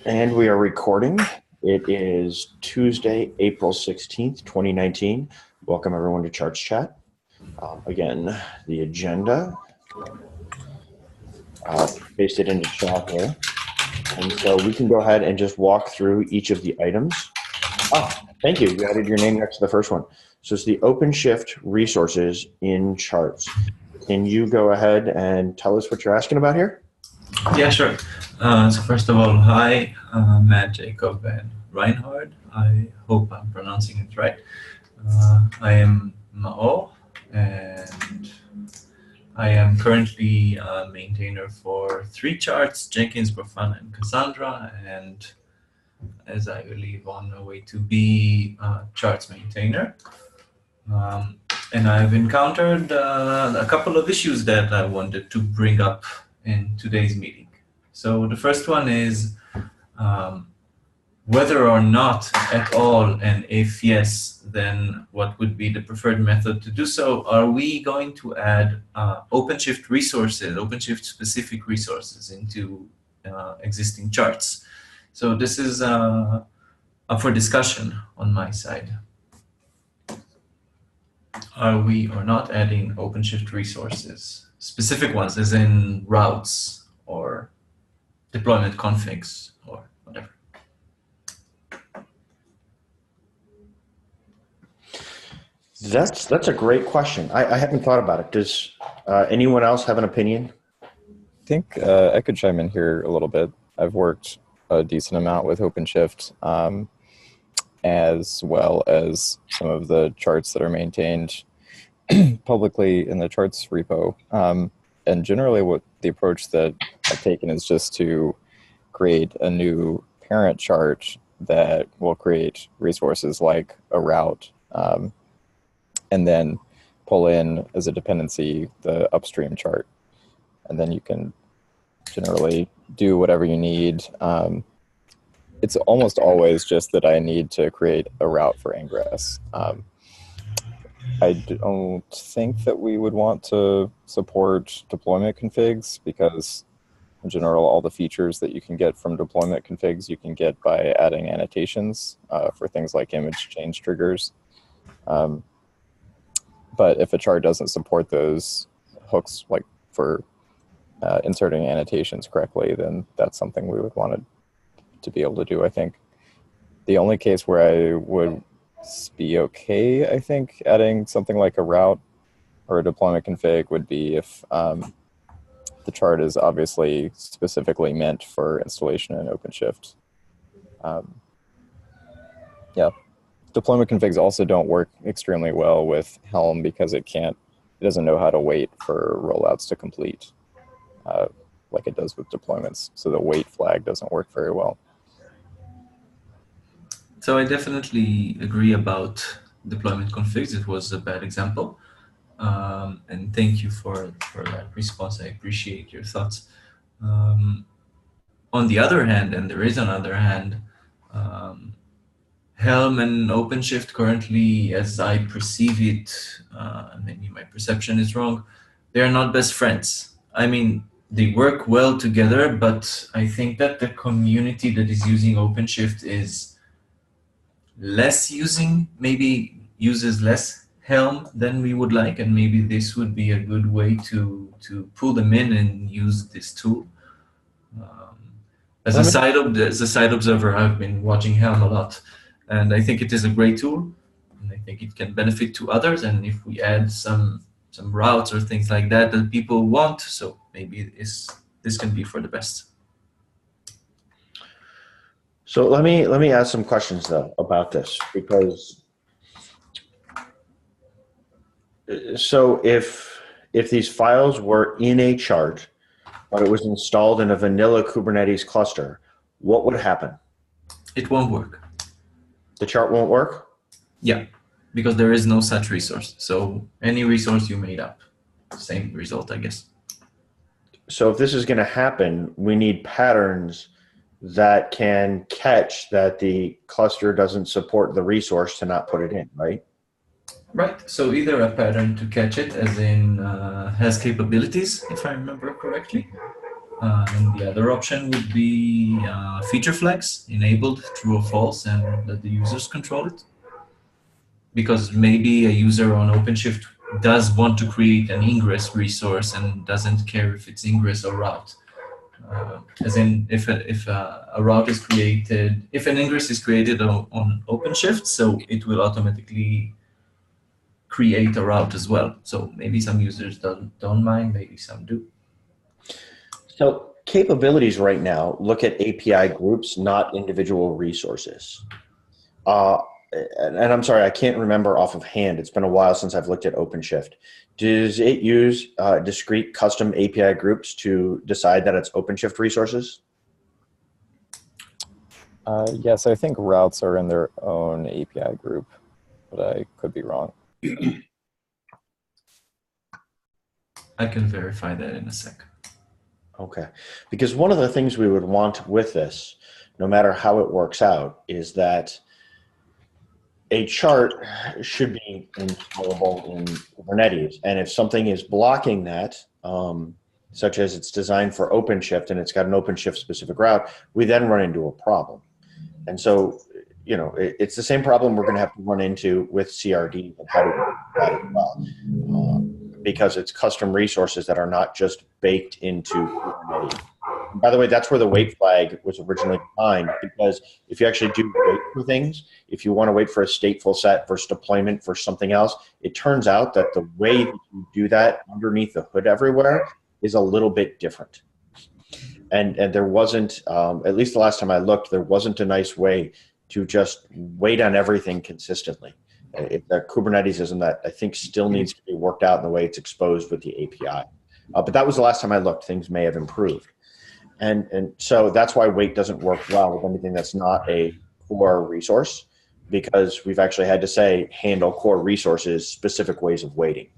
And we are recording. It is Tuesday, April 16th, 2019. Welcome everyone to Charts Chat. Again, the agenda, pasted into chat here. And so we can go ahead and just walk through each of the items. Thank you. You added your name next to the first one. So it's the OpenShift resources in Charts. Can you go ahead and tell us what you're asking about here? Yeah, sure. So first of all, hi, Matt, Jacob, and Reinhard. I hope I'm pronouncing it right. I am Mao, and I am currently a maintainer for 3 charts, Jenkins, Grafana, and Cassandra, and as I believe on the way to be a charts maintainer. And I've encountered a couple of issues that I wanted to bring up in today's meeting. So the first one is whether or not at all, and if yes, then what would be the preferred method to do so? Are we going to add OpenShift resources, OpenShift specific resources into existing charts? So this is up for discussion on my side. Are we or not adding OpenShift resources, specific ones, as in routes or deployment configs or whatever? That's a great question. I haven't thought about it. Does anyone else have an opinion? I think I could chime in here a little bit. I've worked a decent amount with OpenShift, as well as some of the charts that are maintained publicly in the charts repo. And generally what the approach that I've taken is just to create a new parent chart that will create resources like a route, and then pull in as a dependency the upstream chart. And then you can generally do whatever you need. It's almost always just that I need to create a route for ingress. I don't think that we would want to support deployment configs because in general, all the features that you can get from deployment configs, you can get by adding annotations for things like image change triggers. But if a chart doesn't support those hooks, like for inserting annotations correctly, then that's something we would want to be able to do, I think. The only case where I would be okay, I think, adding something like a route or a deployment config would be if the chart is obviously specifically meant for installation in OpenShift. Yeah. Deployment configs also don't work extremely well with Helm because it doesn't know how to wait for rollouts to complete like it does with deployments. So the wait flag doesn't work very well. So I definitely agree about deployment configs. It was a bad example. And thank you for that response. I appreciate your thoughts. On the other hand, and there is another hand, Helm and OpenShift currently, as I perceive it, maybe my perception is wrong, they are not best friends. I mean, they work well together, but I think that the community that is using OpenShift is maybe uses less Helm than we would like, and maybe this would be a good way to pull them in and use this tool. As a side observer, I've been watching Helm a lot. And I think it is a great tool, and I think it can benefit to others. And if we add some routes or things like that people want, so maybe this can be for the best. So let me ask some questions though about this, because so if these files were in a chart, but it was installed in a vanilla Kubernetes cluster, what would happen? It won't work. The chart won't work? Yeah, because there is no such resource. So any resource you made up, same result, I guess. So if this is going to happen, we need patterns that can catch that the cluster doesn't support the resource to not put it in, right? Right. So either a pattern to catch it, as in has capabilities, if I remember correctly, And the other option would be feature flags enabled true or false and let the users control it. Because maybe a user on OpenShift does want to create an ingress resource and doesn't care if it's ingress or route. As in, if a route is created, if an ingress is created on OpenShift, so it will automatically create a route as well. So maybe some users don't mind, maybe some do. So capabilities right now look at API groups, not individual resources. And I'm sorry, I can't remember off of hand. It's been a while since I've looked at OpenShift. Does it use discrete custom API groups to decide that it's OpenShift resources? Yes, I think routes are in their own API group, but I could be wrong. I can verify that in a sec. Okay, because one of the things we would want with this, no matter how it works out, is that a chart should be installable in Kubernetes. And if something is blocking that, such as it's designed for OpenShift and it's got an OpenShift specific route, we then run into a problem. And so, you know, it's the same problem we're going to have to run into with CRD and how to do that as well. Because it's custom resources that are not just baked into Kubernetes. By the way, that's where the wait flag was originally defined, because if you actually do wait for things, if you want to wait for a stateful set versus deployment for something else, it turns out that the way that you do that underneath the hood everywhere is a little bit different. And there wasn't, at least the last time I looked, there wasn't a nice way to just wait on everything consistently. The Kubernetes that I think still needs to be worked out in the way it's exposed with the API. But that was the last time I looked. Things may have improved. And so that's why wait doesn't work well with anything that's not a core resource, because we've actually had to say handle core resources, specific ways of waiting.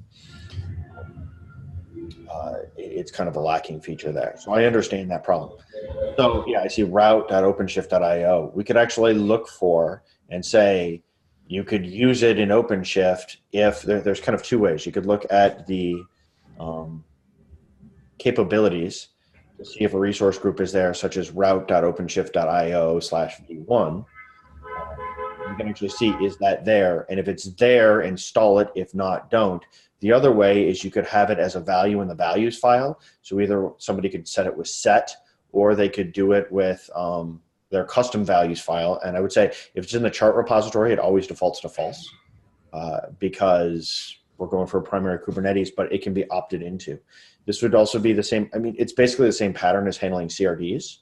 It's kind of a lacking feature there. So I understand that problem. So yeah, I see route.openshift.io. We could actually look for and say, you could use it in OpenShift if there's kind of two ways. You could look at the capabilities to see if a resource group is there, such as route.openshift.io/v1. You can actually see, is that there? And if it's there, install it. If not, don't. The other way is you could have it as a value in the values file. So either somebody could set it with set, or they could do it with their custom values file. And I would say if it's in the chart repository, it always defaults to false because we're going for a primary Kubernetes, but it can be opted into. This would also be the same. I mean, it's basically the same pattern as handling CRDs.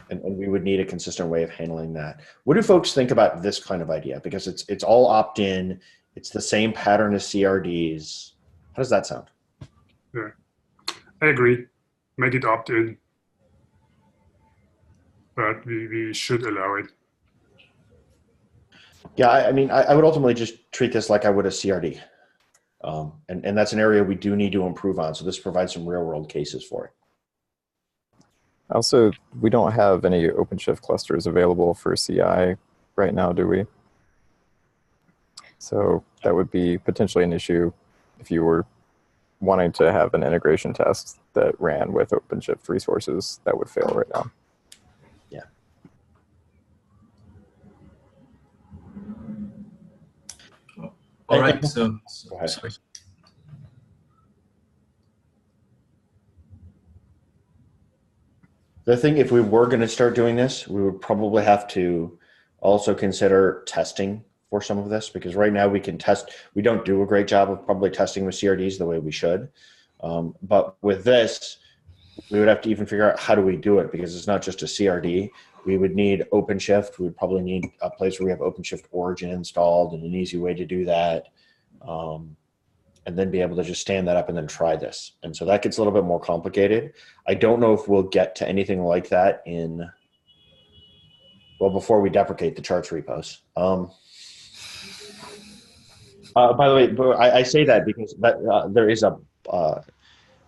And we would need a consistent way of handling that. What do folks think about this kind of idea? Because it's all opt-in. It's the same pattern as CRDs. How does that sound? Yeah, I agree. Make it opt-in, but we should allow it. Yeah, I mean, I would ultimately just treat this like I would a CRD. And that's an area we do need to improve on. So this provides some real-world cases for it. Also, we don't have any OpenShift clusters available for CI right now, do we? So that would be potentially an issue if you were wanting to have an integration test that ran with OpenShift resources. That would fail right now. Yeah. All right, so sorry. The thing, if we were going to start doing this, we would probably have to also consider testing for some of this, because right now we can test. We don't do a great job of probably testing with CRDs the way we should. But with this, we would have to even figure out how do we do it, because it's not just a CRD. We would need OpenShift. We would probably need a place where we have OpenShift origin installed and an easy way to do that. And then be able to just stand that up and then try this. And so that gets a little bit more complicated. I don't know if we'll get to anything like that before we deprecate the charts repos. By the way, I say that because there is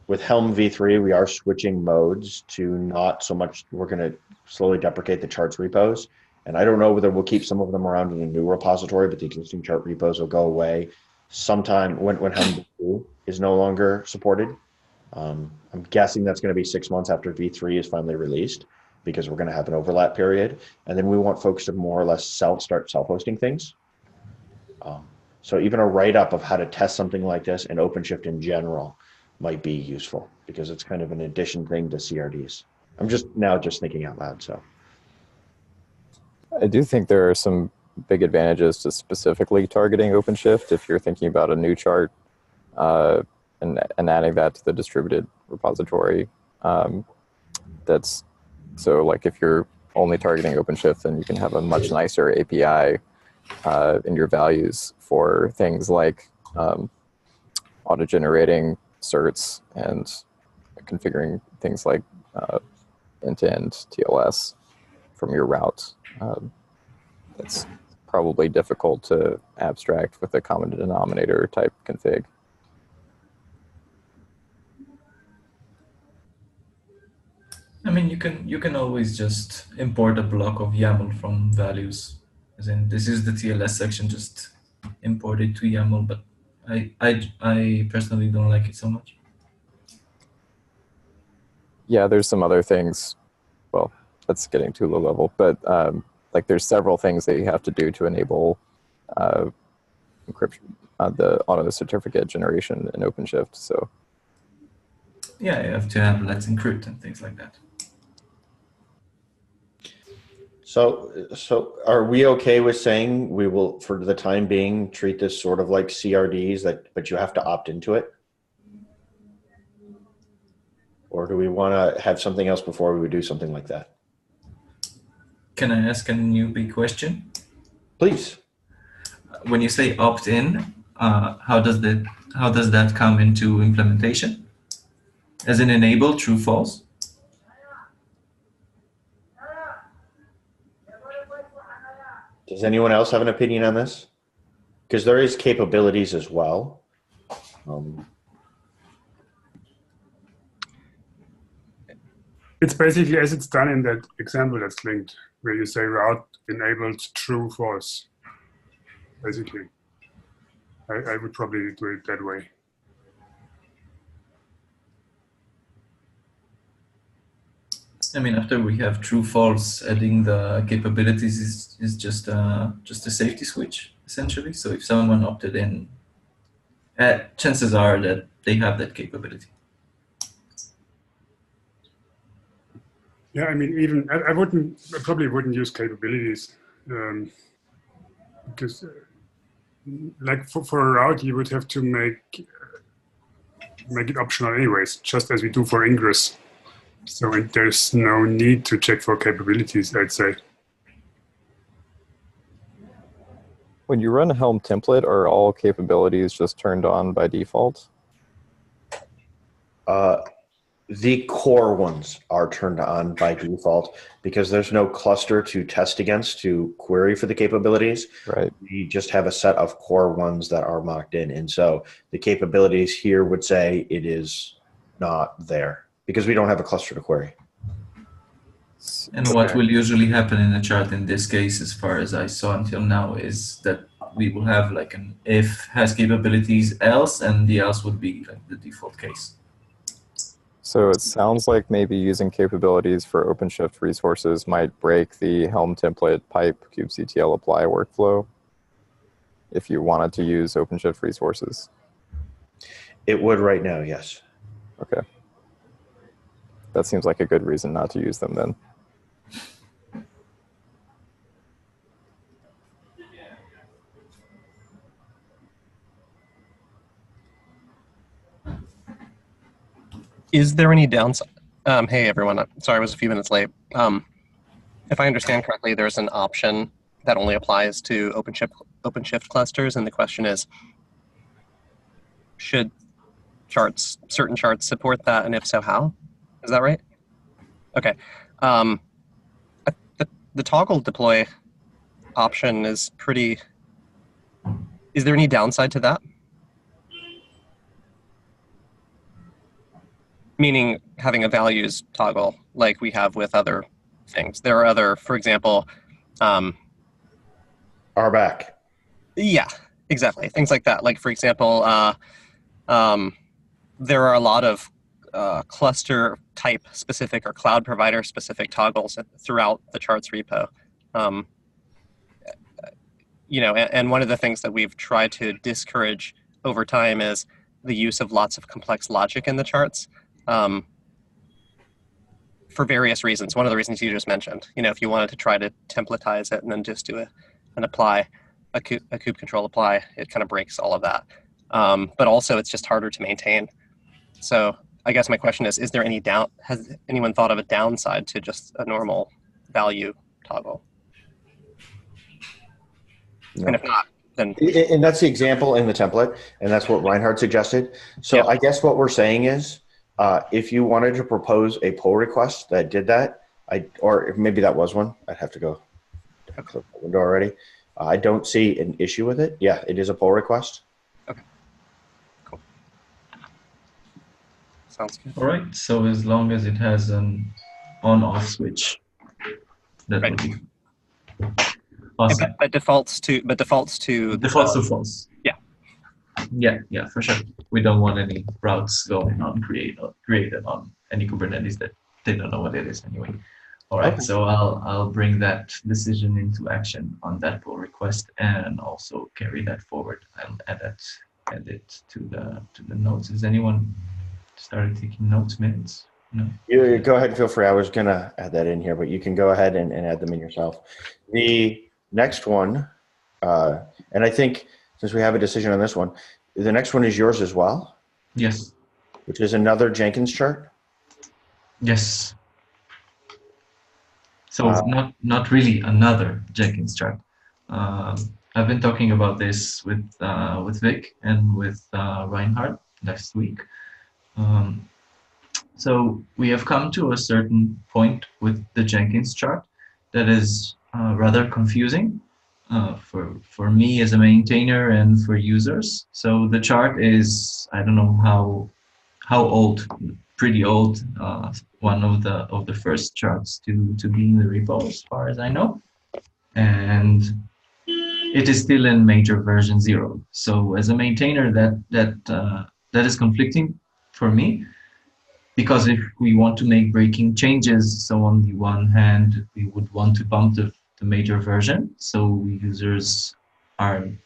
with Helm v3, we are switching modes to not so much, we're going to slowly deprecate the charts repos. And I don't know whether we'll keep some of them around in a new repository, but the existing chart repos will go away sometime when Helm v2 is no longer supported. I'm guessing that's going to be 6 months after V3 is finally released, because we're going to have an overlap period. And then we want folks to more or less start self-hosting things. So even a write-up of how to test something like this and OpenShift in general might be useful, because it's kind of an addition thing to CRDs. I'm just thinking out loud. So I do think there are some big advantages to specifically targeting OpenShift if you're thinking about a new chart and adding that to the distributed repository. That's so like if you're only targeting OpenShift, then you can have a much nicer API in your values for things like auto-generating certs and configuring things like end-to-end TLS from your route. That's probably difficult to abstract with a common denominator type config. I mean, you can always just import a block of YAML from values. As in, this is the TLS section, just import it to YAML. But I personally don't like it so much. Yeah, there's some other things. Well, that's getting too low level, but like there's several things that you have to do to enable encryption, the auto certificate generation in OpenShift. So Yeah, you have to have Let's Encrypt and things like that. So are we okay with saying we will, for the time being, treat this sort of like CRDs, but you have to opt into it? Or do we want to have something else before we would do something like that? Can I ask a newbie question? Please. When you say opt-in, how does that come into implementation? As in enable true false? Does anyone else have an opinion on this? Because there is capabilities as well. It's basically as it's done in that example that's linked, where you say route enabled true false. Basically, I would probably do it that way. I mean, after we have true false, adding the capabilities is just a safety switch, essentially. So if someone opted in, chances are that they have that capability. Yeah, I mean, even I probably wouldn't use capabilities because, like for a route, you would have to make it optional anyways, just as we do for Ingress. So there's no need to check for capabilities, I'd say. when you run Helm template, are all capabilities just turned on by default? The core ones are turned on by default because there's no cluster to test against to query for the capabilities. Right. We just have a set of core ones that are mocked in. And so the capabilities here would say it is not there because we don't have a cluster to query. And what will usually happen in a chart in this case, as far as I saw until now, is that we will have like an if has capabilities else, and the else would be like the default case. So it sounds like maybe using capabilities for OpenShift resources might break the Helm template pipe kubectl apply workflow if you wanted to use OpenShift resources. It would right now, yes. Okay. That seems like a good reason not to use them then. Is there any downside? Hey, everyone. Sorry, I was a few minutes late. If I understand correctly, there's an option that only applies to OpenShift clusters, and the question is, should certain charts support that, and if so, how? Is that right? Okay. The toggle deploy option is pretty... Is there any downside to that? Meaning having a values toggle like we have with other things. There are other, for example... RBAC. Yeah, exactly. Things like that. Like, for example, there are a lot of cluster type specific or cloud provider specific toggles throughout the charts repo. And one of the things that we've tried to discourage over time is the use of lots of complex logic in the charts for various reasons. One of the reasons you just mentioned, if you wanted to try to templatize it and then just do an apply, a kube control apply, it kind of breaks all of that. But also it's just harder to maintain. So I guess my question is there any has anyone thought of a downside to just a normal value toggle? No. And if not, then... And that's the example in the template, and that's what Reinhard suggested. So yeah. I guess what we're saying is, if you wanted to propose a pull request that did that, or if maybe that was one, I'd have to go click the window already. I don't see an issue with it. Yeah, it is a pull request. Okay, cool. Sounds good. All right, so as long as it has an on-off switch, that would be awesome. But defaults to false. Yeah, for sure. We don't want any routes going on created on any Kubernetes that they don't know what it is anyway. All right, okay. So I'll bring that decision into action on that pull request and also carry that forward. I'll add it to the notes. Has anyone started taking notes, minutes? No. You go ahead and feel free. I was gonna add that in here, but you can go ahead and add them in yourself. The next one, and I think since we have a decision on this one, the next one is yours as well. Yes. Which is another Jenkins chart. Yes. So not really another Jenkins chart. I've been talking about this with Vic and with Reinhard last week. So we have come to a certain point with the Jenkins chart that is rather confusing for me as a maintainer and for users. So the chart is, I don't know how old, pretty old. One of the first charts to be in the repo, as far as I know, and it is still in major version 0. So as a maintainer, that is conflicting for me, because if we want to make breaking changes, so on the one hand, we would want to bump the major version, so users and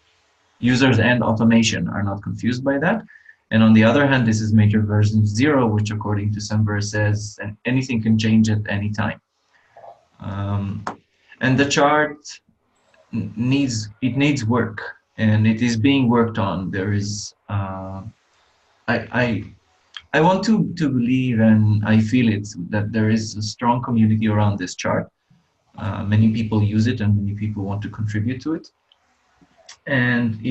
automation are not confused by that. And on the other hand, this is major version 0, which according to Semver says anything can change at any time. And the chart needs work, and it is being worked on. There is I want to believe, and I feel it, that there is a strong community around this chart. Many people use it, and many people want to contribute to it. And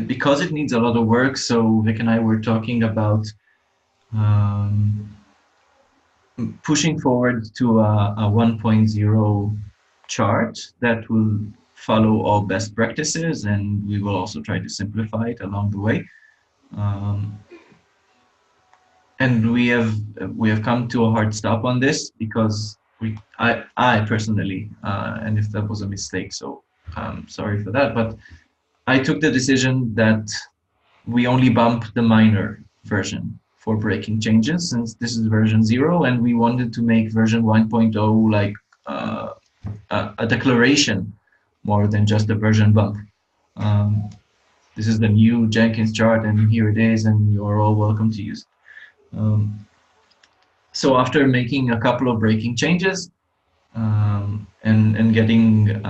because it needs a lot of work, so Vic and I were talking about pushing forward to a 1.0 chart that will follow all best practices, and we will also try to simplify it along the way. And we have come to a hard stop on this because I personally, and if that was a mistake, so I'm sorry for that, but I took the decision that we only bump the minor version for breaking changes, since this is version 0, and we wanted to make version 1.0 like a declaration more than just a version bump. This is the new Jenkins chart, and here it is, and you're all welcome to use it. So after making a couple of breaking changes and getting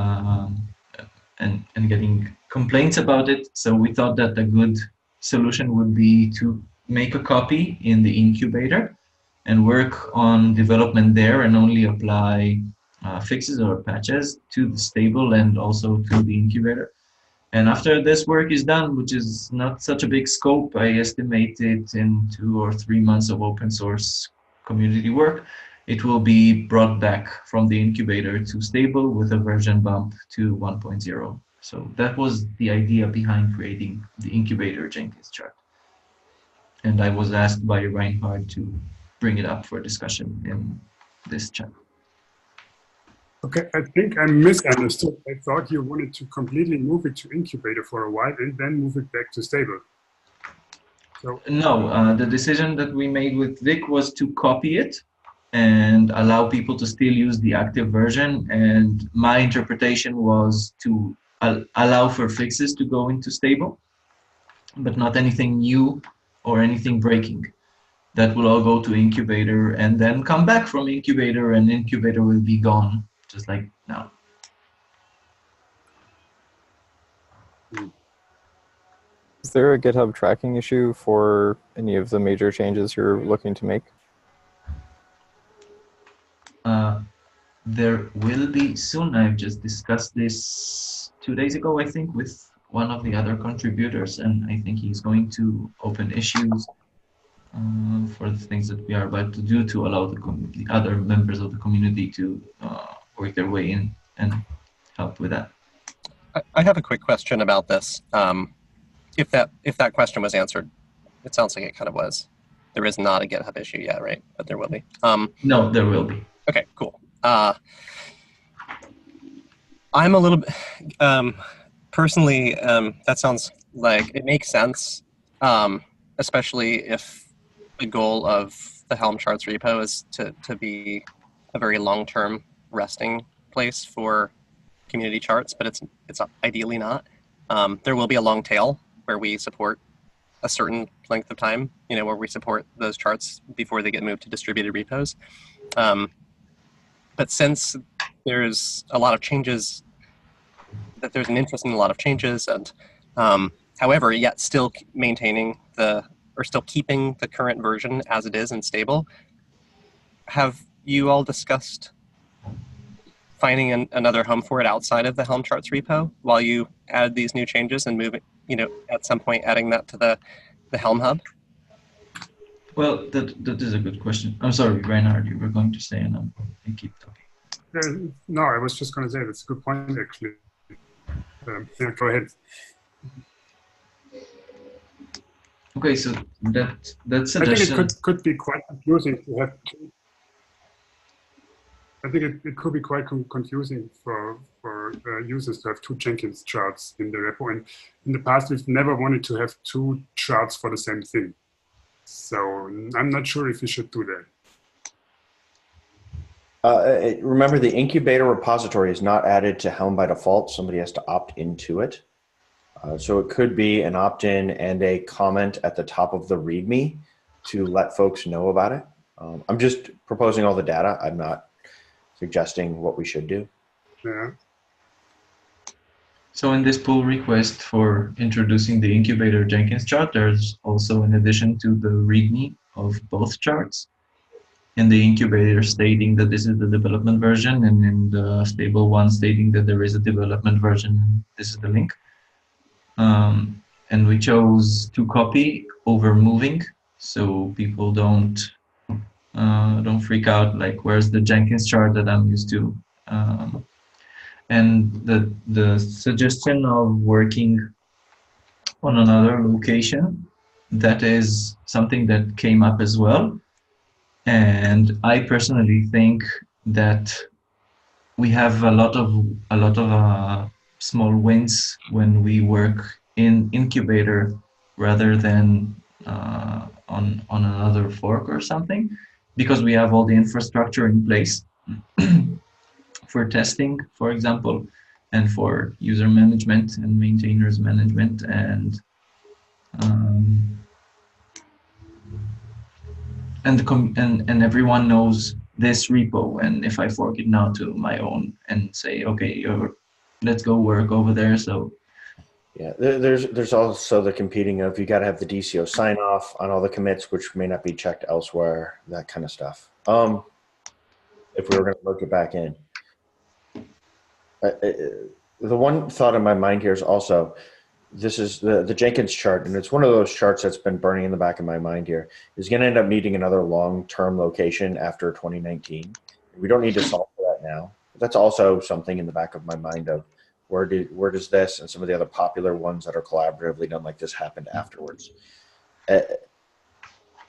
complaints about it, so we thought that a good solution would be to make a copy in the incubator and work on development there, and only apply fixes or patches to the stable and also to the incubator. And after this work is done, which is not such a big scope, I estimate it in 2 or 3 months of open source community work, it will be brought back from the incubator to stable with a version bump to 1.0. So that was the idea behind creating the incubator Jenkins chart. And I was asked by Reinhard to bring it up for discussion in this chat. Okay, I think I misunderstood. I thought you wanted to completely move it to incubator for a while and then move it back to stable. No, the decision that we made with Vic was to copy it and allow people to still use the active version. And my interpretation was to allow for fixes to go into stable, but not anything new or anything breaking. That will all go to incubator and then come back from incubator, and incubator will be gone, just like now. Is there a GitHub tracking issue for any of the major changes you're looking to make? There will be soon. I've just discussed this 2 days ago, I think, with one of the other contributors, and I think he's going to open issues for the things that we are about to do to allow the other members of the community to work their way in and help with that. I have a quick question about this. If that question was answered, it sounds like it kind of was. There is not a GitHub issue yet, right? But there will be. No, there will be. Okay, cool. I'm a little bit, personally, that sounds like it makes sense, especially if the goal of the Helm charts repo is to be a very long-term resting place for community charts, but it's ideally not. There will be a long tail where we support a certain length of time, where we support those charts before they get moved to distributed repos. But since there's a lot of changes, that there's an interest in a lot of changes, and however, yet still maintaining still keeping the current version as it is and stable, have you all discussed finding another home for it outside of the Helm charts repo while you add these new changes and moving, at some point adding that to the Helm hub? Well, that is a good question. I'm sorry, Reinhard, you were going to say, and I keep talking. No, I was just going to say that's a good point, actually. Yeah, go ahead. Okay, so that suggestion. I think it could be quite confusing to have two. I think it could be quite confusing for users to have two Jenkins charts in the repo. And in the past, we've never wanted to have two charts for the same thing. So I'm not sure if you should do that. Remember, the incubator repository is not added to Helm by default. Somebody has to opt into it. So it could be an opt-in and a comment at the top of the README to let folks know about it. I'm just proposing all the data. I'm not suggesting what we should do. Yeah. So in this pull request for introducing the incubator Jenkins chart, there's also an addition to the README of both charts. In the incubator stating that this is the development version, and in the stable one stating that there is a development version, and this is the link. And we chose to copy over moving, so people don't freak out, like, where's the Jenkins chart that I'm used to? And the suggestion of working on another location, that is something that came up as well. And I personally think that we have a lot of small wins when we work in incubator rather than on another fork or something, because we have all the infrastructure in place for testing, for example, and for user management and maintainers management, and everyone knows this repo. And if I fork it now to my own and say, okay, let's go work over there. So yeah, there's also the competing of, you got to have the DCO sign off on all the commits, which may not be checked elsewhere, that kind of stuff. If we were going to look it back in. The one thought in my mind here is also, this is the Jenkins chart, and it's one of those charts that's been burning in the back of my mind here, is going to end up needing another long-term location after 2019. We don't need to solve for that now. That's also something in the back of my mind of, where does this and some of the other popular ones that are collaboratively done like this happen afterwards? But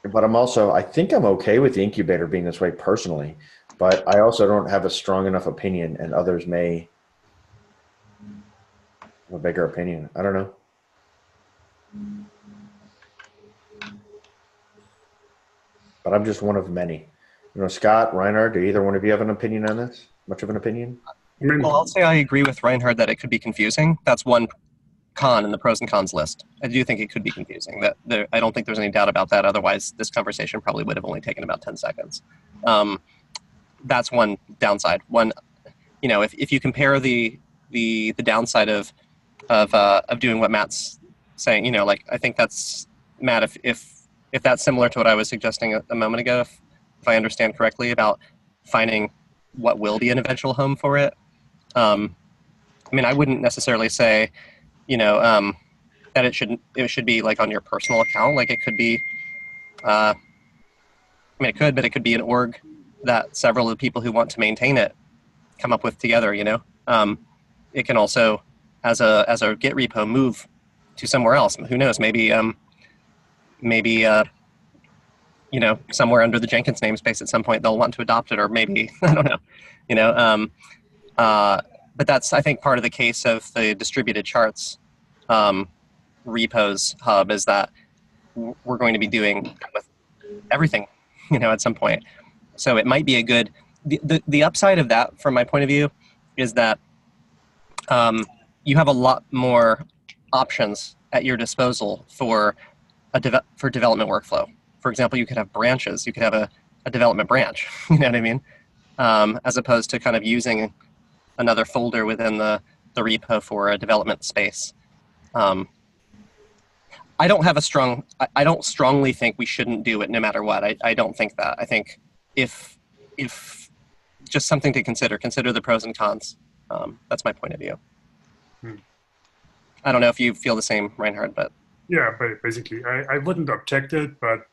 I think I'm okay with the incubator being this way personally, but I also don't have a strong enough opinion, and others may have a bigger opinion. I don't know. but I'm just one of many. Scott, Reinhard, do either one of you have an opinion on this? Much of an opinion? I mean, Well, I'll say I agree with Reinhard that it could be confusing. That's one con in the pros and cons list. I do think it could be confusing. I don't think there's any doubt about that. Otherwise, this conversation probably would have only taken about 10 seconds. That's one downside. If you compare the downside of doing what Matt's saying, I think that's, Matt, if that's similar to what I was suggesting a moment ago, if I understand correctly, about finding what will be an eventual home for it. I wouldn't necessarily say, that it should be like on your personal account. Like it could be, it could, but it could be an org that several of the people who want to maintain it come up with together. It can also, as a Git repo, move to somewhere else. Who knows? Maybe somewhere under the Jenkins namespace at some point they'll want to adopt it, or maybe I don't know. But that's, I think, part of the case of the distributed charts repos hub, is that we're going to be doing with everything, at some point. So it might be a good. The upside of that, from my point of view, is that you have a lot more options at your disposal for development workflow. For example, you could have branches. You could have a development branch. You know what I mean? As opposed to kind of using another folder within the repo for a development space. I don't strongly think we shouldn't do it no matter what. I don't think that. I think if just something to consider the pros and cons. That's my point of view. I don't know if you feel the same, Reinhard, but. Yeah, but basically, I wouldn't object it, but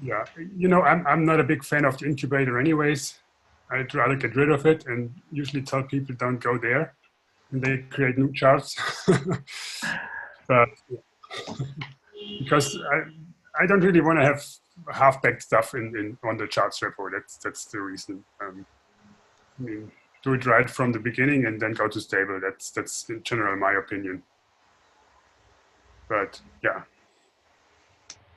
yeah, I'm not a big fan of the incubator anyways. I'd rather get rid of it and usually tell people don't go there, and they create new charts. But because I don't really want to have half-baked stuff on the charts repo. That's the reason. Do it right from the beginning and then go to stable. That's in general my opinion. But yeah.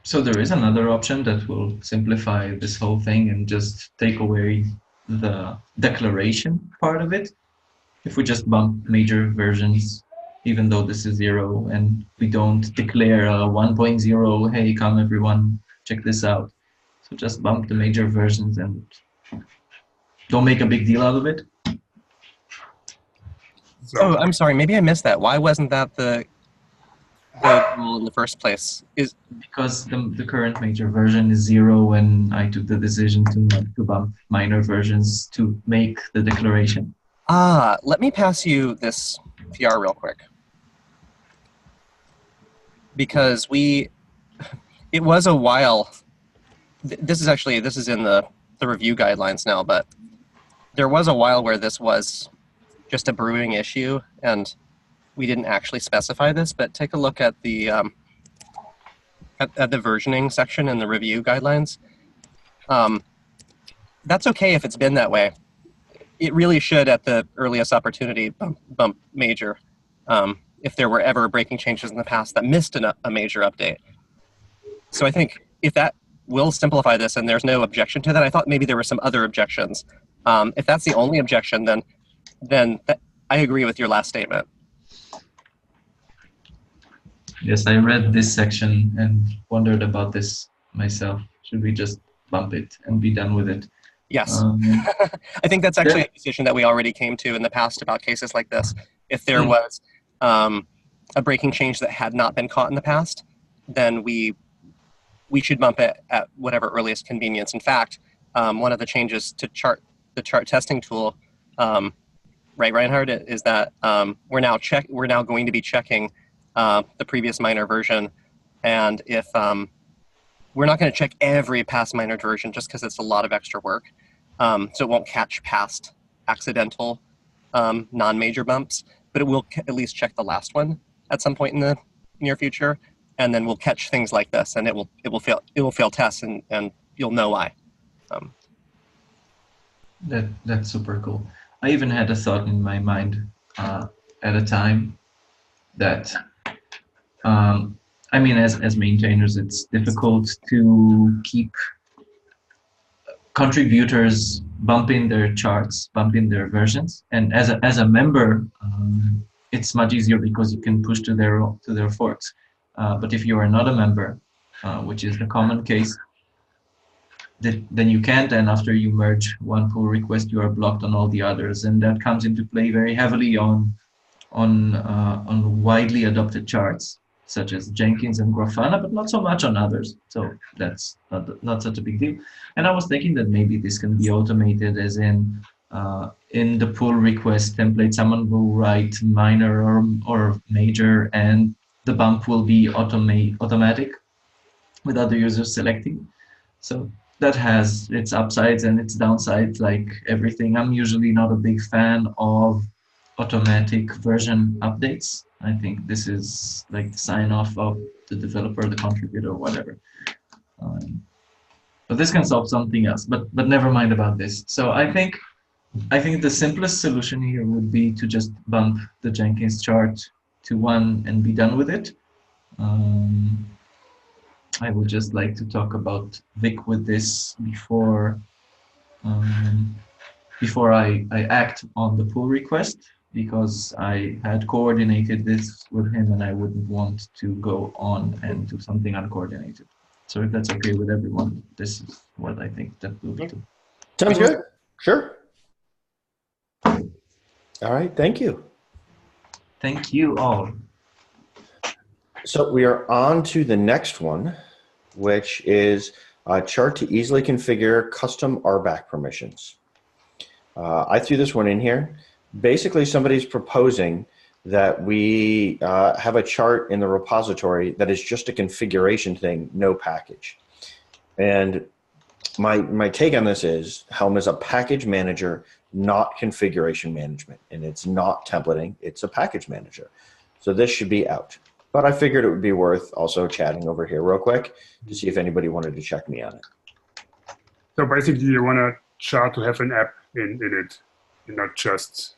So there is another option that will simplify this whole thing and just take away the declaration part of it. If we just bump major versions, even though this is 0, and we don't declare a 1.0, hey, come everyone, check this out. So just bump the major versions and don't make a big deal out of it. So, I'm sorry, maybe I missed that. Why wasn't that the rule in the first place? Is because the current major version is 0, and I took the decision to bump minor versions to make the declaration. Let me pass you this PR real quick. Because it was a while, this is in the review guidelines now, but there was a while where this was just a brewing issue, and we didn't actually specify this, but take a look at the at the versioning section in the review guidelines. That's okay if it's been that way. It really should, at the earliest opportunity, bump major if there were ever breaking changes in the past that missed a major update. So I think if that will simplify this and there's no objection to that, I thought maybe there were some other objections. If that's the only objection, then I agree with your last statement. Yes, I read this section and wondered about this myself. Should we just bump it and be done with it? Yes. I think that's actually a decision that we already came to in the past about cases like this. If there was a breaking change that had not been caught in the past, then we should bump it at whatever earliest convenience. In fact, one of the changes to the chart testing tool, right, Reinhard, is that we're now going to be checking the previous minor version, and if we're not going to check every past minor version just because it's a lot of extra work, so it won't catch past accidental non-major bumps, but it will at least check the last one at some point in the near future, and then we'll catch things like this, and it will fail tests, and you'll know why. That's super cool. I even had a thought in my mind at a time that as maintainers, it's difficult to keep contributors bumping their charts, bumping their versions, and as a member, it's much easier because you can push to their forks. But if you are not a member, which is the common case, then you can't, and after you merge one pull request, you are blocked on all the others, and that comes into play very heavily on widely adopted charts such as Jenkins and Grafana, but not so much on others. So that's not such a big deal. And I was thinking that maybe this can be automated, as in the pull request template, someone will write minor or major, and the bump will be automatic with other users selecting. So that has its upsides and its downsides, like everything. I'm usually not a big fan of automatic version updates. I think this is like the sign off of the developer, the contributor, whatever. But this can solve something else, but never mind about this. So I think the simplest solution here would be to just bump the Jenkins chart to 1 and be done with it. I would just like to talk about Vic with this before I act on the pull request, because I had coordinated this with him and I wouldn't want to go on and do something uncoordinated. So if that's okay with everyone, this is what I think that will be. Sounds good. Sure. All right. Thank you. Thank you all. So we are on to the next one, which is a chart to easily configure custom RBAC permissions. I threw this one in here. Basically, somebody's proposing that we have a chart in the repository that is just a configuration thing, no package. And my take on this is Helm is a package manager, not configuration management. And it's not templating, it's a package manager. So this should be out. But I figured it would be worth also chatting over here real quick to see if anybody wanted to check me on it. So basically, you want a chart to have an app in it, and not just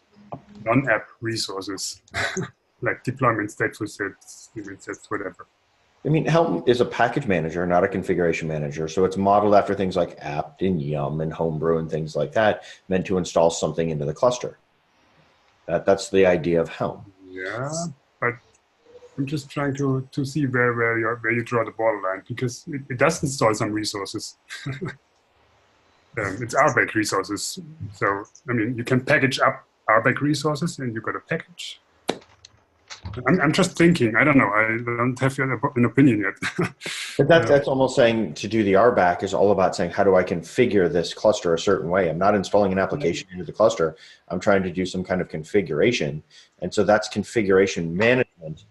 non-app resources like deployment status sets, event sets, whatever. I mean, Helm is a package manager, not a configuration manager. So it's modeled after things like apt and yum and homebrew and things like that, meant to install something into the cluster. That's the idea of Helm. Yeah, but I'm just trying to see where you draw the borderline, because it does install some resources. It's RBAC resources. So, I mean, you can package up RBAC resources and you've got a package. I'm just thinking, I don't know, I don't have an opinion yet. But that's almost saying to do the RBAC is all about saying, how do I configure this cluster a certain way? I'm not installing an application into the cluster. I'm trying to do some kind of configuration. And so that's configuration management,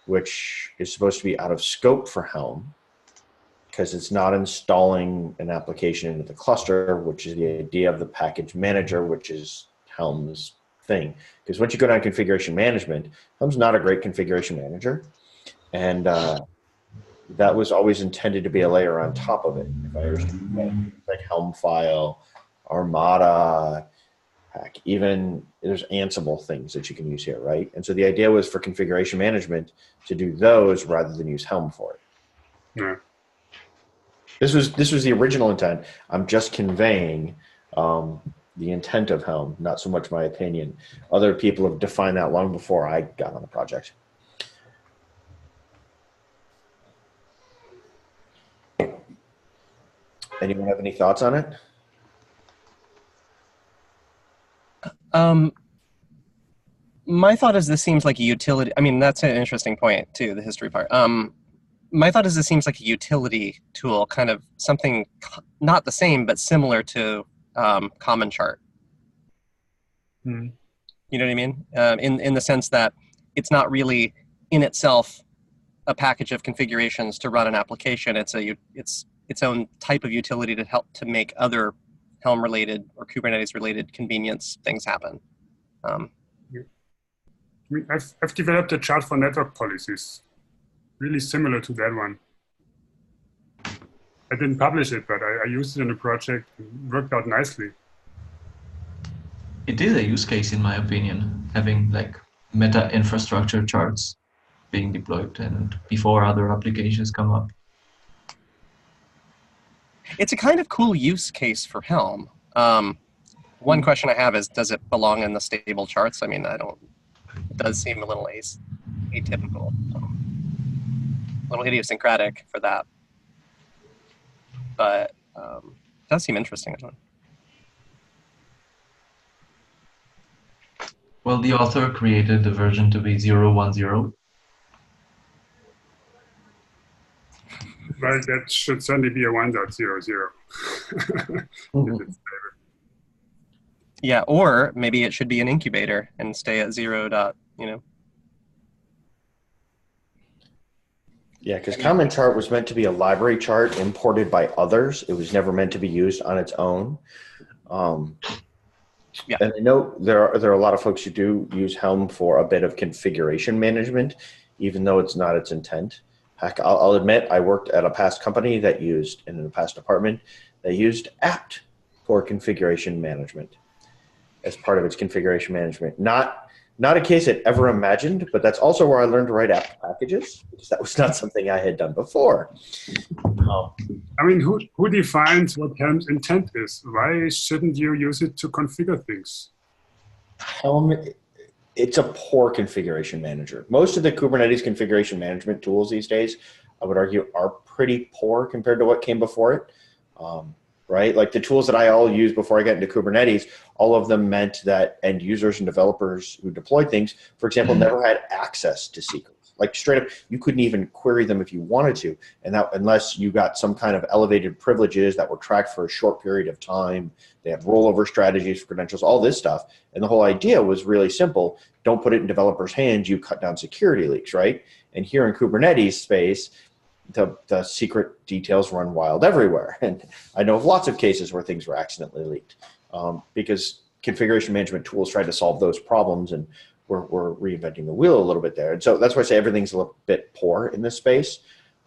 which is supposed to be out of scope for Helm, because it's not installing an application into the cluster, which is the idea of the package manager, which is Helm's thing. Because once you go down configuration management, Helm's not a great configuration manager. And that was always intended to be a layer on top of it. If I understand right, like Helm file, Armada, heck, even there's Ansible things that you can use here, right? And so the idea was for configuration management to do those rather than use Helm for it. Yeah. This was the original intent. I'm just conveying the intent of Helm, not so much my opinion. Other people have defined that long before I got on the project. Anyone have any thoughts on it? My thought is this seems like a utility. I mean, that's an interesting point too, the history part. My thought is this seems like a utility tool, kind of something not the same, but similar to Common Chart. Hmm. You know what I mean? In the sense that it's not really in itself a package of configurations to run an application. It's its own type of utility to help to make other Helm-related or Kubernetes-related convenience things happen. I mean, I've developed a chart for network policies, really similar to that one. I didn't publish it, but I used it in a project. It worked out nicely. It is a use case, in my opinion, having like meta infrastructure charts being deployed and before other applications come up. It's a kind of cool use case for Helm. One question I have is, does it belong in the stable charts? I mean, it does seem a little atypical, a little idiosyncratic for that. But it does seem interesting. Well, the author created the version to be 010. Well, that should certainly be a 1.00. Yeah, or maybe it should be an incubator and stay at 0. Yeah, because Common Chart was meant to be a library chart imported by others. It was never meant to be used on its own. Yeah. And I know there are a lot of folks who do use Helm for a bit of configuration management, even though it's not its intent. Heck, I'll admit I worked at a past company that used, in a past department, that used apt for configuration management as part of its configuration management. Not a case I'd ever imagined, but that's also where I learned to write apt packages, because that was not something I had done before. I mean, who defines what Helm's intent is? Why shouldn't you use it to configure things? Helm, it's a poor configuration manager. Most of the Kubernetes configuration management tools these days, I would argue, are pretty poor compared to what came before it. Right? Like the tools that I all used before I got into Kubernetes, all of them meant that end users and developers who deployed things, for example, never had access to secrets. Like straight up, you couldn't even query them if you wanted to, and that unless you got some kind of elevated privileges that were tracked for a short period of time. They have rollover strategies for credentials, all this stuff. And the whole idea was really simple. Don't put it in developers' hands, you cut down security leaks, right? And here in Kubernetes space, the secret details run wild everywhere. And I know of lots of cases where things were accidentally leaked because configuration management tools tried to solve those problems, and we're reinventing the wheel a little bit there. And so that's why I say everything's a little bit poor in this space.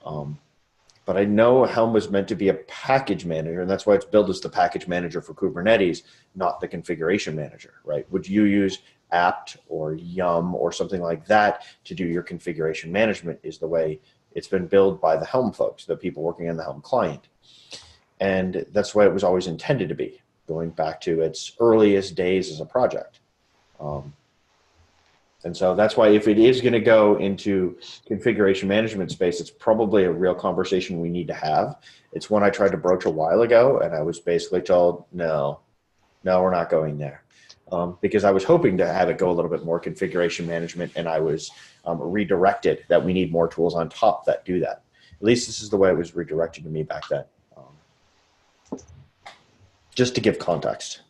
But I know Helm was meant to be a package manager, and that's why it's billed as the package manager for Kubernetes, not the configuration manager, right? Would you use apt or yum or something like that to do your configuration management is the way it's been billed by the Helm folks, the people working on the Helm client. And that's the way it was always intended to be, going back to its earliest days as a project. And so that's why if it is going to go into configuration management space, it's probably a real conversation we need to have. It's one I tried to broach a while ago, and I was basically told, no, we're not going there. Because I was hoping to have it go a little bit more configuration management, and I was redirected that we need more tools on top that do that. At least this is the way it was redirected to me back then. Just to give context.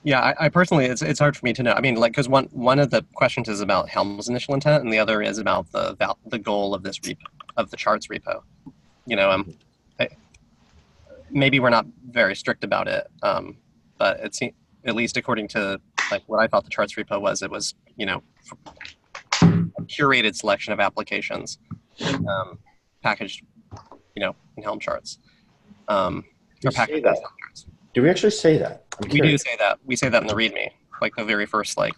Yeah, I personally, it's hard for me to know. I mean, like, because one of the questions is about Helm's initial intent, and the other is about the goal of this repo, of the charts repo. Maybe we're not very strict about it, but it seems, at least according to like what I thought the charts repo was, it was a curated selection of applications packaged, in Helm charts. Or packaged in Helm charts. Do we actually say that? We do say that. We say that in the README, like the very first line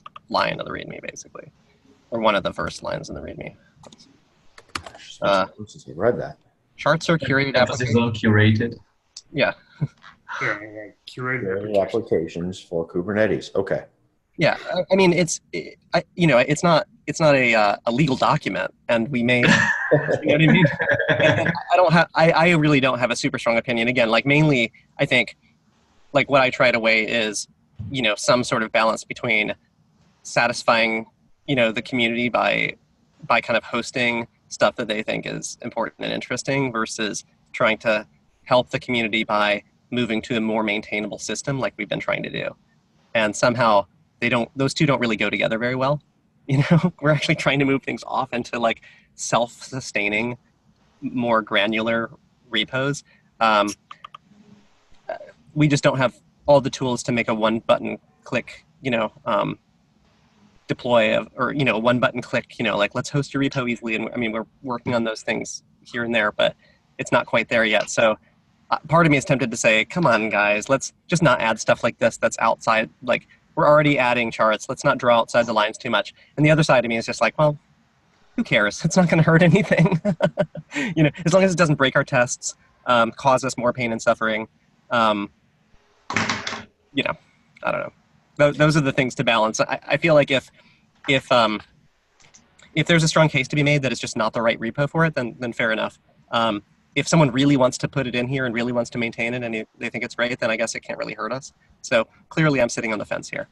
of the README, basically, or one of the first lines in the README. I read that. Charts are curated Emphasis on curated. Yeah. Yeah, Curated applications for Kubernetes. Okay. Yeah, I mean it's not a legal document, and we may, you know what I mean. I really don't have a super strong opinion. Again, like mainly, I think, like what I try to weigh is, some sort of balance between satisfying, the community by kind of hosting stuff that they think is important and interesting versus trying to help the community by moving to a more maintainable system like we've been trying to do. And somehow those two don't really go together very well. We're actually trying to move things off into like self-sustaining, more granular repos. We just don't have all the tools to make a one-button click, deploy or one-button click, like let's host your repo easily. And I mean, we're working on those things here and there, but it's not quite there yet. So part of me is tempted to say, come on, guys, let's just not add stuff like this that's outside, like we're already adding charts. Let's not draw outside the lines too much. And the other side of me is just like, well, who cares? It's not going to hurt anything. As long as it doesn't break our tests, cause us more pain and suffering. I don't know. Those are the things to balance. I feel like if there's a strong case to be made that it's just not the right repo for it, then fair enough. If someone really wants to put it in here and really wants to maintain it and they think it's great, then I guess it can't really hurt us. So clearly I'm sitting on the fence here.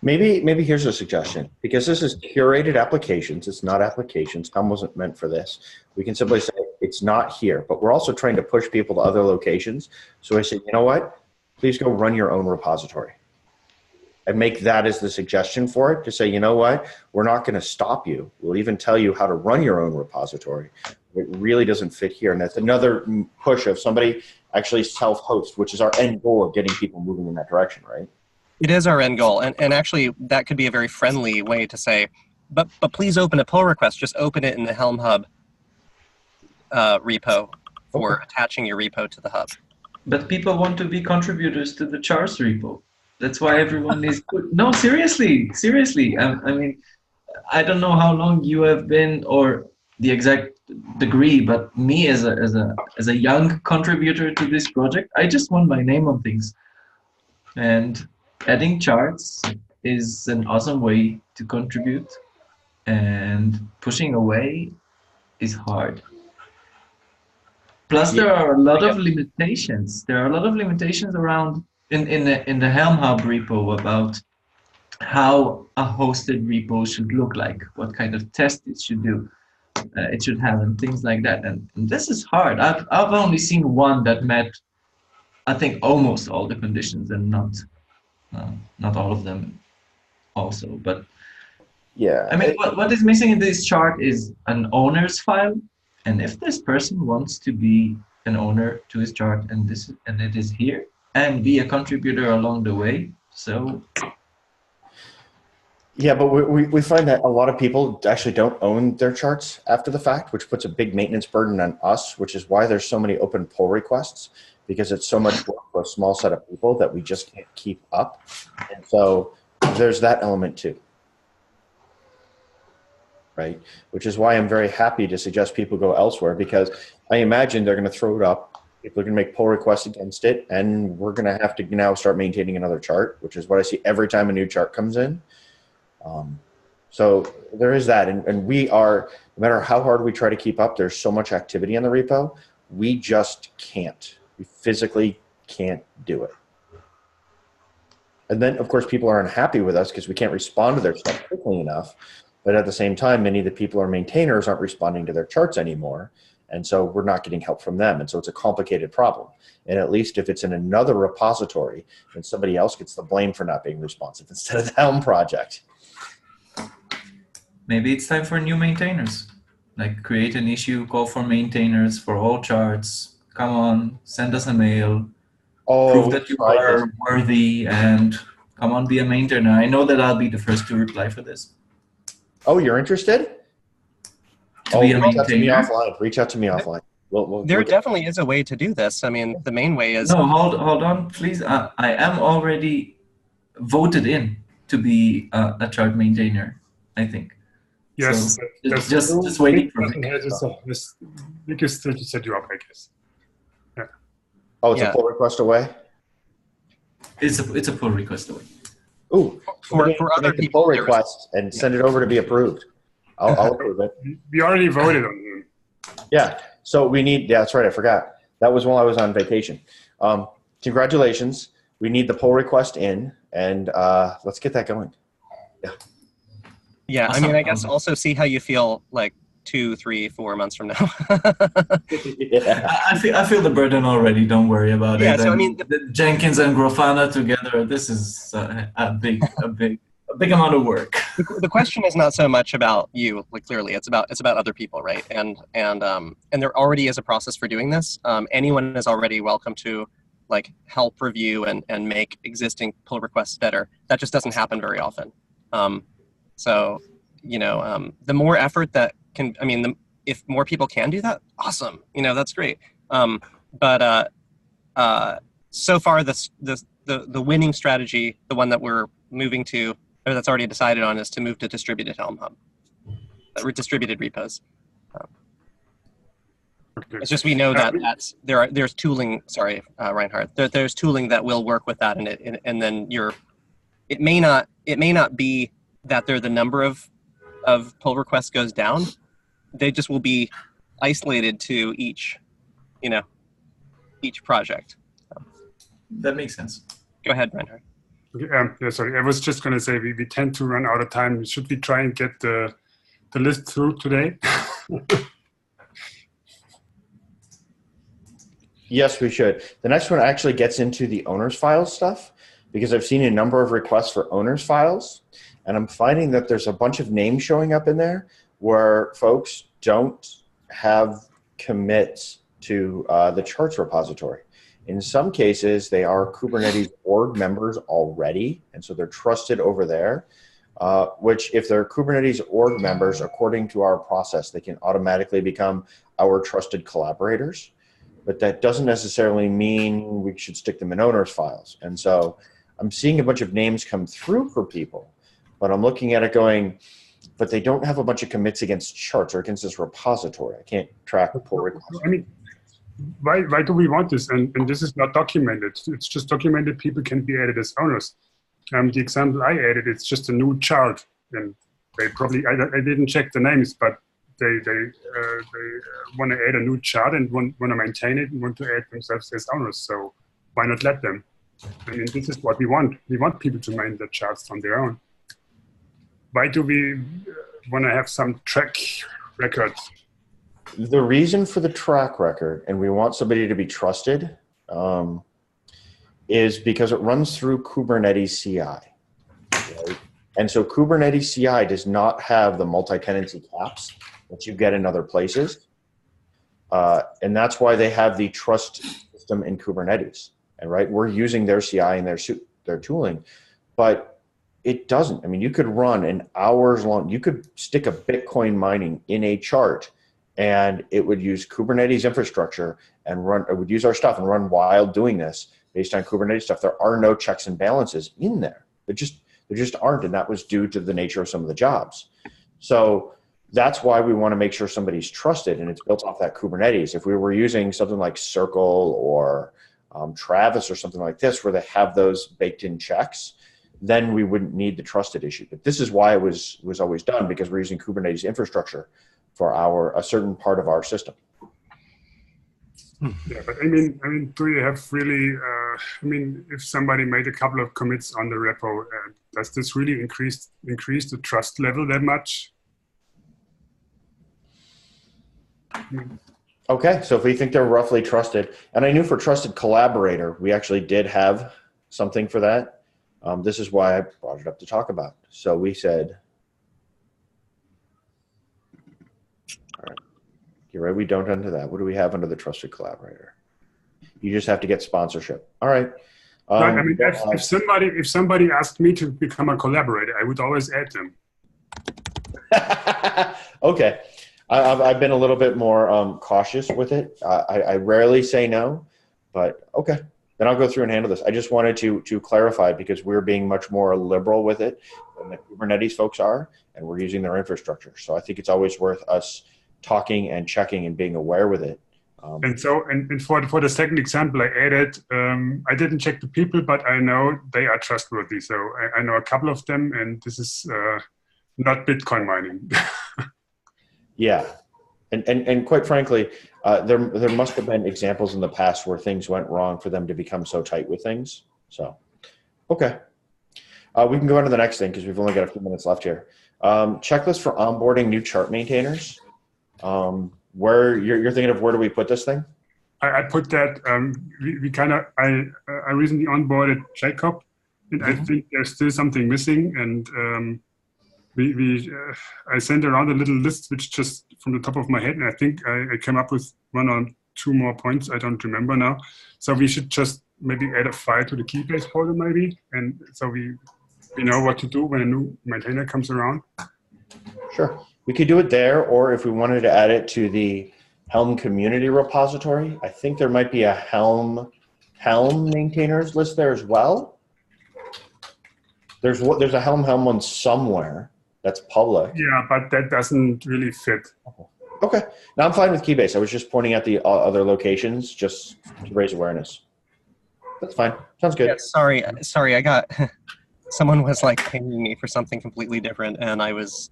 Maybe here's a suggestion. Because this is curated applications, it's not applications. Helm wasn't meant for this. We can simply say it's not here, but we're also trying to push people to other locations. So I say, you know what? Please go run your own repository. And make that as the suggestion for it, to say, you know what, we're not going to stop you. We'll even tell you how to run your own repository. It really doesn't fit here. And that's another push of somebody actually self-host, which is our end goal of getting people moving in that direction, right? It is our end goal. And actually, that could be a very friendly way to say, but please open a pull request. Just open it in the Helm Hub repo for attaching your repo to the hub. But people want to be contributors to the chars repo. That's why everyone is good. No, seriously. I mean, I don't know how long you have been or the exact degree, but me as a young contributor to this project, I just want my name on things. And adding charts is an awesome way to contribute, and pushing away is hard. Plus, there are a lot of limitations. There are a lot of limitations around in the Helm Hub repo about how a hosted repo should look like, what kind of test it should do, it should have, and things like that. And this is hard. I've only seen one that met, I think, almost all the conditions, and not all of them also. But yeah, I mean, what is missing in this chart is an owner's file. And if this person wants to be an owner to his chart, and it is here, and be a contributor along the way, so. Yeah, but we find that a lot of people actually don't own their charts after the fact, which puts a big maintenance burden on us, which is why there's so many open pull requests, because it's so much work for a small set of people that we just can't keep up. And so there's that element too. Right? Which is why I'm very happy to suggest people go elsewhere, because I imagine they're going to throw it up. People are going to make pull requests against it, and we're going to have to now start maintaining another chart, which is what I see every time a new chart comes in. So there is that, and we are, no matter how hard we try to keep up, there's so much activity in the repo, we just can't. We physically can't do it. And then, of course, people are unhappy with us because we can't respond to their stuff quickly enough. But at the same time, many of the people or maintainers aren't responding to their charts anymore. And so we're not getting help from them. And so it's a complicated problem. And at least if it's in another repository, then somebody else gets the blame for not being responsive instead of the Helm project. Maybe it's time for new maintainers. Like, create an issue, call for maintainers for all charts. Come on, send us a mail. Prove that you are worthy, and come on, be a maintainer. I know that I'll be the first to reply for this. Oh, you're interested? Be a reach out to me maintainer? offline. Reach out to me offline. There definitely is a way to do this. I mean, the main way is... No, hold on, please. I am already voted in to be a chart maintainer, I think. Yes, So just waiting for me. Because to set you up, I guess. Yeah. Oh, it's a pull request away? It's a pull request away. Ooh, for other make the people, pull request and send it over to be approved. I'll approve it. We already voted on him. Yeah, so we need, yeah, that's right, I forgot. That was while I was on vacation. Congratulations. We need the pull request in, and let's get that going. Yeah. Yeah, I mean, I guess also see how you feel like 2, 3, 4 months from now. Yeah. I feel the burden already. Don't worry about it. Yeah, so I mean, the Jenkins and Grafana together. This is a big amount of work. The question is not so much about you. Like, clearly, it's about other people, right? And there already is a process for doing this. Anyone is already welcome to like help review and make existing pull requests better. That just doesn't happen very often. So, the more effort that can, I mean, if more people can do that, awesome. That's great. But so far, the winning strategy, the one that we're moving to, or that's already decided on, is to move to distributed Helm Hub, distributed repos. Okay. It's just we know that there's tooling. Sorry, Reinhard. There's tooling that will work with that, and then it may not be that the number of pull requests goes down. They just will be isolated to each project. That makes sense. Go ahead, Reinhard. Okay, yeah, sorry. I was just going to say we tend to run out of time. Should we try and get the list through today? Yes, we should. The next one actually gets into the owners files stuff, because I've seen a number of requests for owners files, and I'm finding that there's a bunch of names showing up in there where folks don't have commits to the charts repository. In some cases, they are Kubernetes org members already, and so they're trusted over there, which if they're Kubernetes org members, according to our process, they can automatically become our trusted collaborators. But that doesn't necessarily mean we should stick them in owners files. And so I'm seeing a bunch of names come through for people, but I'm looking at it going, but they don't have a bunch of commits against charts or against this repository. I can't track pull requests. I mean, why do we want this? And this is not documented. It's just documented. People can be added as owners. The example I added, it's just a new chart. And they probably, I didn't check the names, but they want to add a new chart and want to maintain it and want to add themselves as owners. So why not let them? I mean, this is what we want. We want people to maintain the charts on their own. Why do we want to have some track records? The reason for the track record, and we want somebody to be trusted, is because it runs through Kubernetes CI. Right? And so Kubernetes CI does not have the multi-tenancy caps that you get in other places. And that's why they have the trust system in Kubernetes. And right, we're using their CI and their tooling, but it doesn't. I mean, you could run an hours long, you could stick a Bitcoin mining in a chart and it would use Kubernetes infrastructure and it would use our stuff and run while doing this based on Kubernetes stuff. There are no checks and balances in there. There just aren't, and that was due to the nature of some of the jobs. So that's why we want to make sure somebody's trusted and it's built off that Kubernetes. If we were using something like Circle or Travis or something like this, where they have those baked in checks, then we wouldn't need the trusted issue. But this is why it was always done, because we're using Kubernetes infrastructure for a certain part of our system. Yeah, but I mean, do you have really? If somebody made a couple of commits on the repo, does this really increase the trust level that much? Okay, so if we think they're roughly trusted, and I knew for trusted collaborator, we actually did have something for that. This is why I brought it up to talk about. So we said, all right, you're right, we don't under that. What do we have under the trusted collaborator? You just have to get sponsorship. All right. I mean, if somebody asked me to become a collaborator, I would always add them. Okay. I've been a little bit more cautious with it. I rarely say no, but okay. Then I'll go through and handle this. I just wanted to clarify, because we're being much more liberal with it than the Kubernetes folks are, and we're using their infrastructure. So I think it's always worth us talking and checking and being aware with it. And for the second example I added, I didn't check the people, but I know they are trustworthy. So I know a couple of them, and this is not Bitcoin mining. Yeah. And quite frankly, there must have been examples in the past where things went wrong for them to become so tight with things. So, okay. We can go on to the next thing because we've only got a few minutes left here. Checklist for onboarding new chart maintainers. Where you're thinking of, where do we put this thing? I put that, I recently onboarded Jacob, and I think there's still something missing. And I sent around a little list, which just from the top of my head, and I think I came up with one or two more points. I don't remember now. So we should just maybe add a file to the Keybase folder maybe. And so we know what to do when a new maintainer comes around. Sure. We could do it there, or if we wanted to add it to the Helm community repository, I think there might be a Helm Helm maintainers list there as well. There's a Helm one somewhere that's public. Yeah, but that doesn't really fit. Okay. Now I'm fine with Keybase. I was just pointing at the other locations just to raise awareness. That's fine. Sounds good. Yeah, sorry. I got someone was like pinging me for something completely different, and I was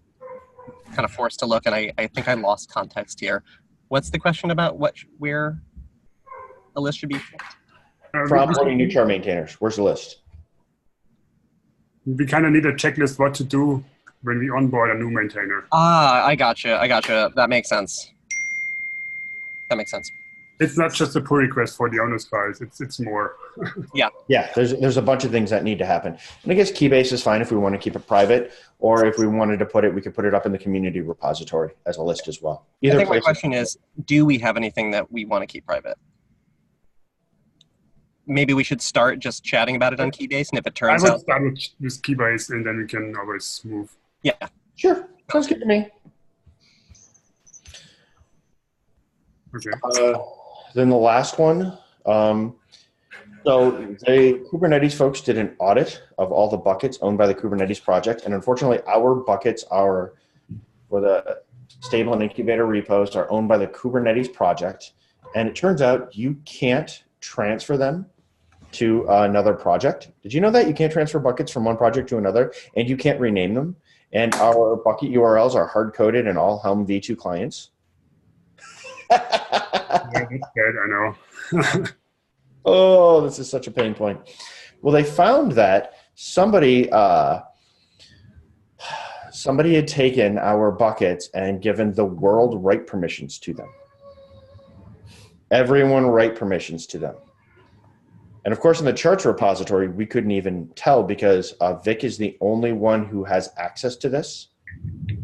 kind of forced to look, and I think I lost context here. What's the question about where a list should be? For onboarding new chart maintainers, where's the list? We kind of need a checklist what to do when we onboard a new maintainer. Ah, I gotcha. That makes sense. It's not just a pull request for the owners files. It's more. Yeah, there's a bunch of things that need to happen. And I guess Keybase is fine if we want to keep it private, or if we wanted to we could put it up in the community repository as a list as well. I think my question is, do we have anything that we want to keep private? Maybe we should start just chatting about it on Keybase, and if it turns out... I would start with Keybase, and then we can always move. Yeah. Sure. Sounds good to me. Okay. Then the last one. So the Kubernetes folks did an audit of all the buckets owned by the Kubernetes project. And unfortunately, our buckets are for the stable and incubator repos are owned by the Kubernetes project. And it turns out you can't transfer them to another project. Did you know that? You can't transfer buckets from one project to another, and you can't rename them. And our bucket URLs are hard-coded in all Helm v2 clients. Yeah, that's good, I know. Oh, this is such a pain point. Well, they found that somebody had taken our buckets and given the world write permissions to them. Everyone write permissions to them. And of course, in the charts repository, we couldn't even tell because Vic is the only one who has access to this.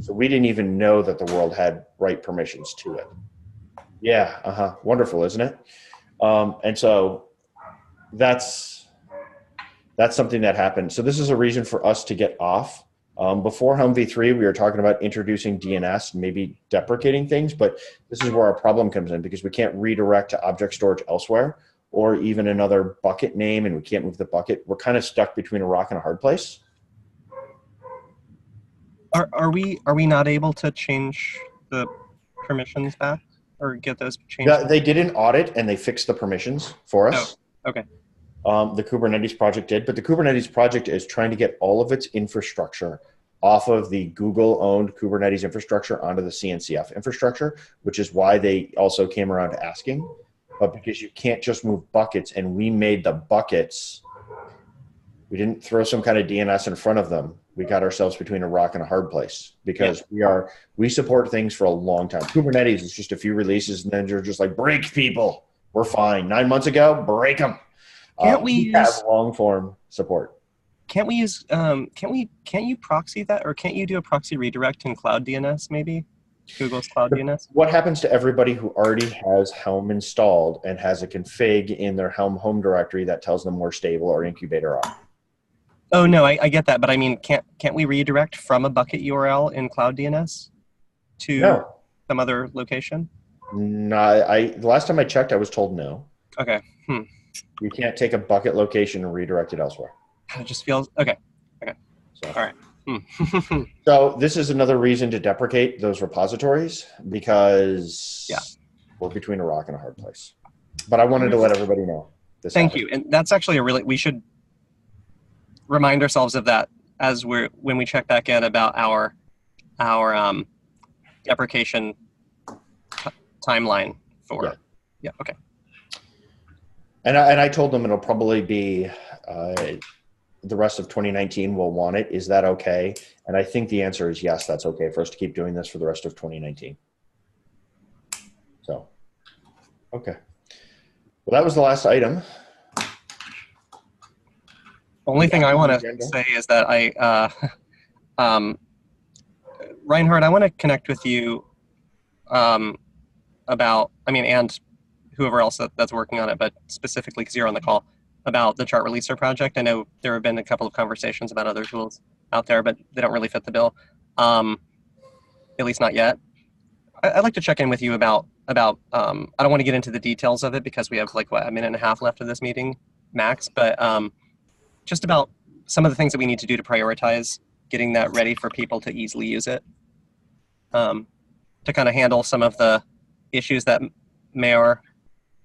So we didn't even know that the world had write permissions to it. Yeah, wonderful, isn't it? And so that's something that happened. So this is a reason for us to get off. Before Helm v3, we were talking about introducing DNS, maybe deprecating things, but this is where our problem comes in because we can't redirect to object storage elsewhere or even another bucket name, and we can't move the bucket. We're kind of stuck between a rock and a hard place. Are we not able to change the permissions back or get those changed? Yeah, they did an audit and they fixed the permissions for us. Oh, okay. The Kubernetes project did, but the Kubernetes project is trying to get all of its infrastructure off of the Google-owned Kubernetes infrastructure onto the CNCF infrastructure, which is why they also came around to asking. But because you can't just move buckets, and we made the buckets, we didn't throw some kind of DNS in front of them. We got ourselves between a rock and a hard place because we support things for a long time. Kubernetes is just a few releases, and then you're just like, break people. We're fine. 9 months ago, break them. Can't we have long form support? Can't we use? Can't you proxy that, or can't you do a proxy redirect in Cloud DNS maybe? Google's Cloud DNS. What happens to everybody who already has Helm installed and has a config in their Helm home directory that tells them where stable or incubator are? Oh no, I get that, but I mean, can't we redirect from a bucket URL in Cloud DNS to some other location? No, the last time I checked, I was told no. Okay. You can't take a bucket location and redirect it elsewhere. It just feels okay. So. All right. So this is another reason to deprecate those repositories because we're between a rock and a hard place. But I wanted to let everybody know. Thank you, and that's actually we should remind ourselves of that as when we check back in about our deprecation timeline for okay. And I told them it'll probably be the rest of 2019 will want it. Is that okay? And I think the answer is yes, that's okay for us to keep doing this for the rest of 2019. So, okay. Well, that was the last item. Only thing I want to say is that Reinhard, I want to connect with you about, and whoever else that's working on it, but specifically because you're on the call, about the chart releaser project. I know there have been a couple of conversations about other tools out there, but they don't really fit the bill, at least not yet. I'd like to check in with you about about, I don't want to get into the details of it because we have like, what, a minute and a half left of this meeting, max, but just about some of the things that we need to do to prioritize getting that ready for people to easily use it, to kind of handle some of the issues that Mayor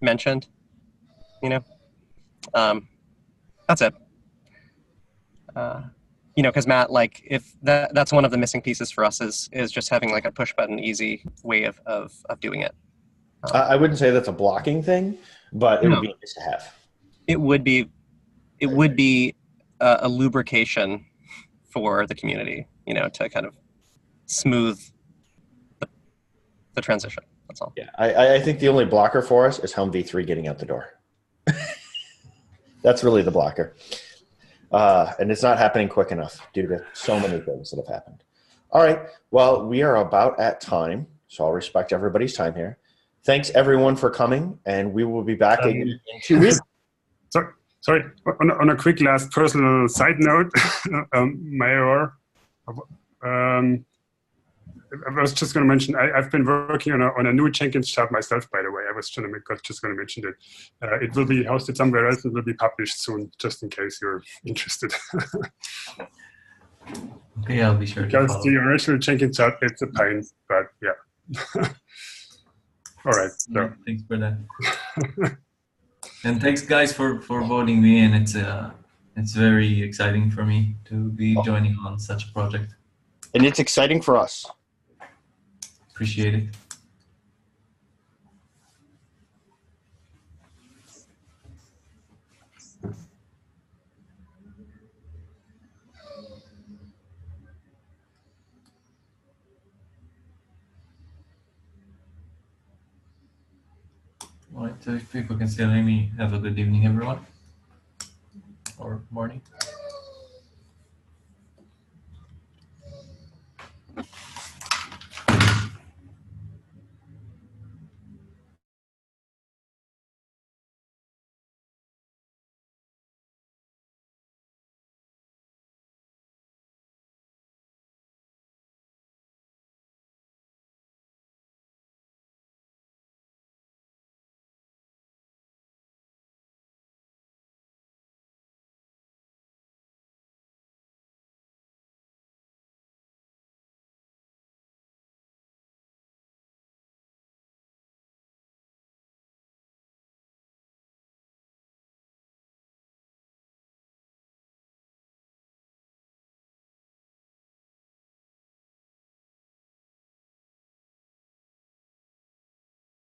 mentioned, you know. That's it. You know, because Matt, like, if that's one of the missing pieces for us is just having like a push button easy way of doing it. I wouldn't say that's a blocking thing, but it No. would be nice to have. It would be a lubrication for the community, you know, to kind of smooth the transition. That's all. Yeah, I think the only blocker for us is Helm V3 getting out the door. That's really the blocker. And it's not happening quick enough due to so many things that have happened. All right. Well, we are about at time, so I'll respect everybody's time here. Thanks, everyone, for coming, and we will be back again in 2 weeks. Sorry. On a quick last personal side note, Mayor, I was just going to mention, I've been working on a new Jenkins chart myself, by the way. I was just going to mention it. It will be hosted somewhere else and will be published soon, just in case you're interested. Okay, I'll be sure to Because follow. the original Jenkins chart, it's a pain, but yeah. All right. So. Yeah, thanks for that. And thanks, guys, for voting me in. It's very exciting for me to be joining on such a project. And it's exciting for us. Appreciate it. All right, so if people can still hear me, have a good evening, everyone, or morning.